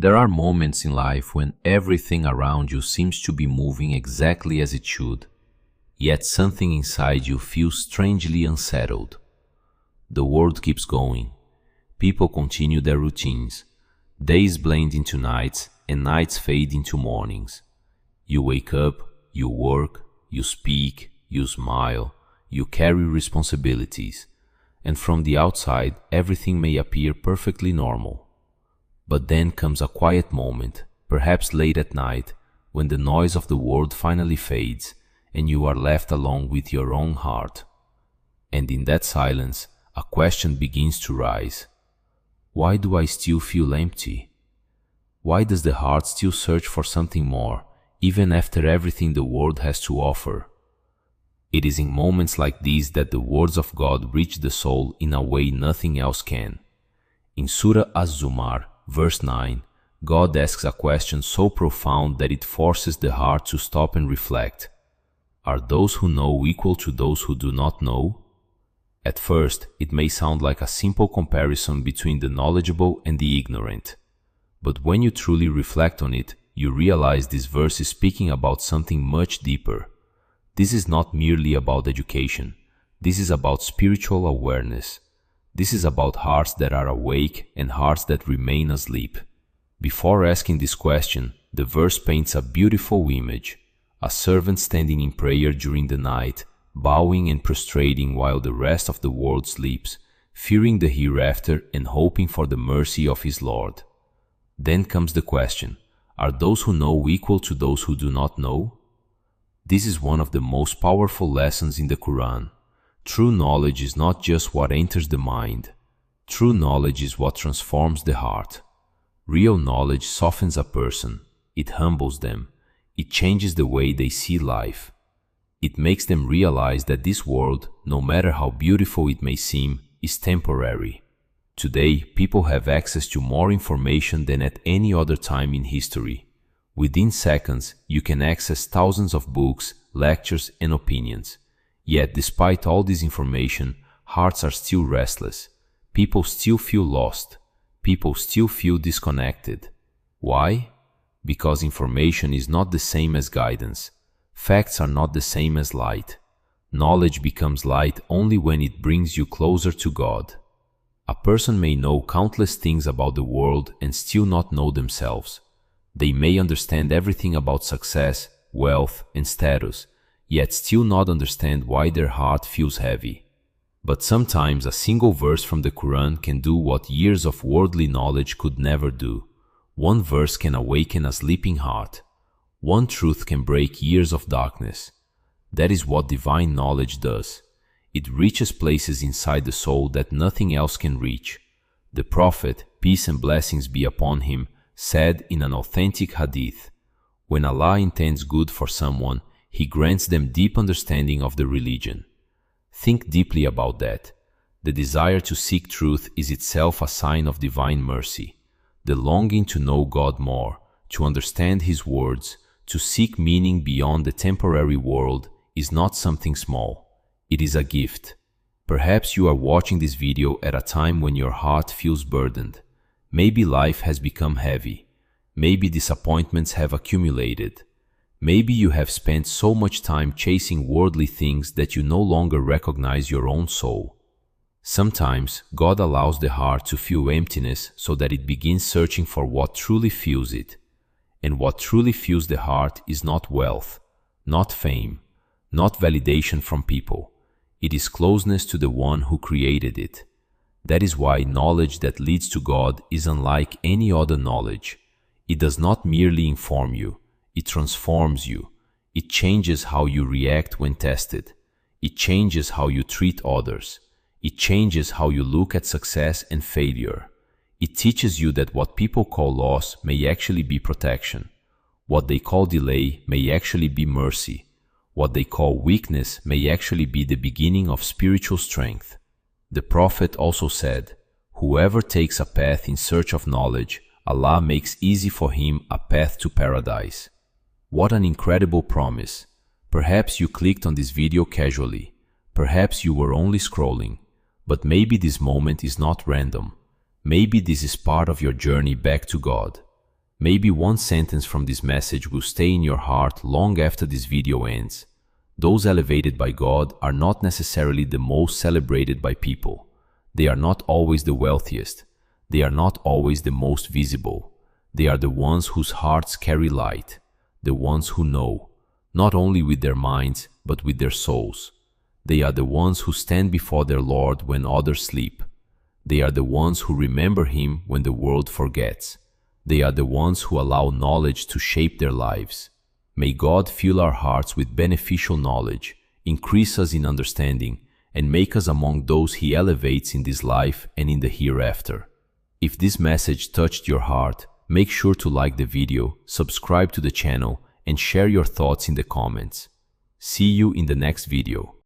There are moments in life when everything around you seems to be moving exactly as it should, yet something inside you feels strangely unsettled. The world keeps going. People continue their routines. Days blend into nights, and nights fade into mornings. You wake up, you work, you speak, you smile, you carry responsibilities, and from the outside everything may appear perfectly normal. But then comes a quiet moment, perhaps late at night, when the noise of the world finally fades and you are left alone with your own heart. And in that silence, a question begins to rise. Why do I still feel empty? Why does the heart still search for something more, even after everything the world has to offer? It is in moments like these that the words of God reach the soul in a way nothing else can. In Surah Az Zumar, verse 9, God asks a question so profound that it forces the heart to stop and reflect. Are those who know equal to those who do not know? At first, it may sound like a simple comparison between the knowledgeable and the ignorant. But when you truly reflect on it, you realize this verse is speaking about something much deeper. This is not merely about education. This is about spiritual awareness. This is about hearts that are awake and hearts that remain asleep. Before asking this question, the verse paints a beautiful image. A servant standing in prayer during the night, bowing and prostrating while the rest of the world sleeps, fearing the hereafter and hoping for the mercy of his Lord. Then comes the question, are those who know equal to those who do not know? This is one of the most powerful lessons in the Quran. True knowledge is not just what enters the mind. True knowledge is what transforms the heart. Real knowledge softens a person. It humbles them. It changes the way they see life. It makes them realize that this world, no matter how beautiful it may seem, is temporary. Today, people have access to more information than at any other time in history. Within seconds, you can access thousands of books, lectures, and opinions. Yet, despite all this information, hearts are still restless. People still feel lost. People still feel disconnected. Why? Because information is not the same as guidance. Facts are not the same as light. Knowledge becomes light only when it brings you closer to God. A person may know countless things about the world and still not know themselves. They may understand everything about success, wealth, and status, yet still not understand why their heart feels heavy. But sometimes a single verse from the Quran can do what years of worldly knowledge could never do. One verse can awaken a sleeping heart. One truth can break years of darkness. That is what divine knowledge does. It reaches places inside the soul that nothing else can reach. The Prophet, peace and blessings be upon him, said in an authentic hadith, "When Allah intends good for someone, He grants them deep understanding of the religion." Think deeply about that. The desire to seek truth is itself a sign of divine mercy. The longing to know God more, to understand His words, to seek meaning beyond the temporary world is not something small. It is a gift. Perhaps you are watching this video at a time when your heart feels burdened. Maybe life has become heavy. Maybe disappointments have accumulated. Maybe you have spent so much time chasing worldly things that you no longer recognize your own soul. Sometimes God allows the heart to feel emptiness so that it begins searching for what truly fills it. And what truly fills the heart is not wealth, not fame, not validation from people. It is closeness to the one who created it. That is why knowledge that leads to God is unlike any other knowledge. It does not merely inform you. It transforms you. It changes how you react when tested. It changes how you treat others. It changes how you look at success and failure. It teaches you that what people call loss may actually be protection. What they call delay may actually be mercy. What they call weakness may actually be the beginning of spiritual strength. The Prophet also said, "Whoever takes a path in search of knowledge, Allah makes easy for him a path to paradise." What an incredible promise. Perhaps you clicked on this video casually. Perhaps you were only scrolling. But maybe this moment is not random. Maybe this is part of your journey back to God. Maybe one sentence from this message will stay in your heart long after this video ends. Those elevated by God are not necessarily the most celebrated by people. They are not always the wealthiest. They are not always the most visible. They are the ones whose hearts carry light, the ones who know, not only with their minds, but with their souls. They are the ones who stand before their Lord when others sleep. They are the ones who remember Him when the world forgets. They are the ones who allow knowledge to shape their lives. May God fill our hearts with beneficial knowledge, increase us in understanding, and make us among those He elevates in this life and in the hereafter. If this message touched your heart, make sure to like the video, subscribe to the channel, and share your thoughts in the comments. See you in the next video.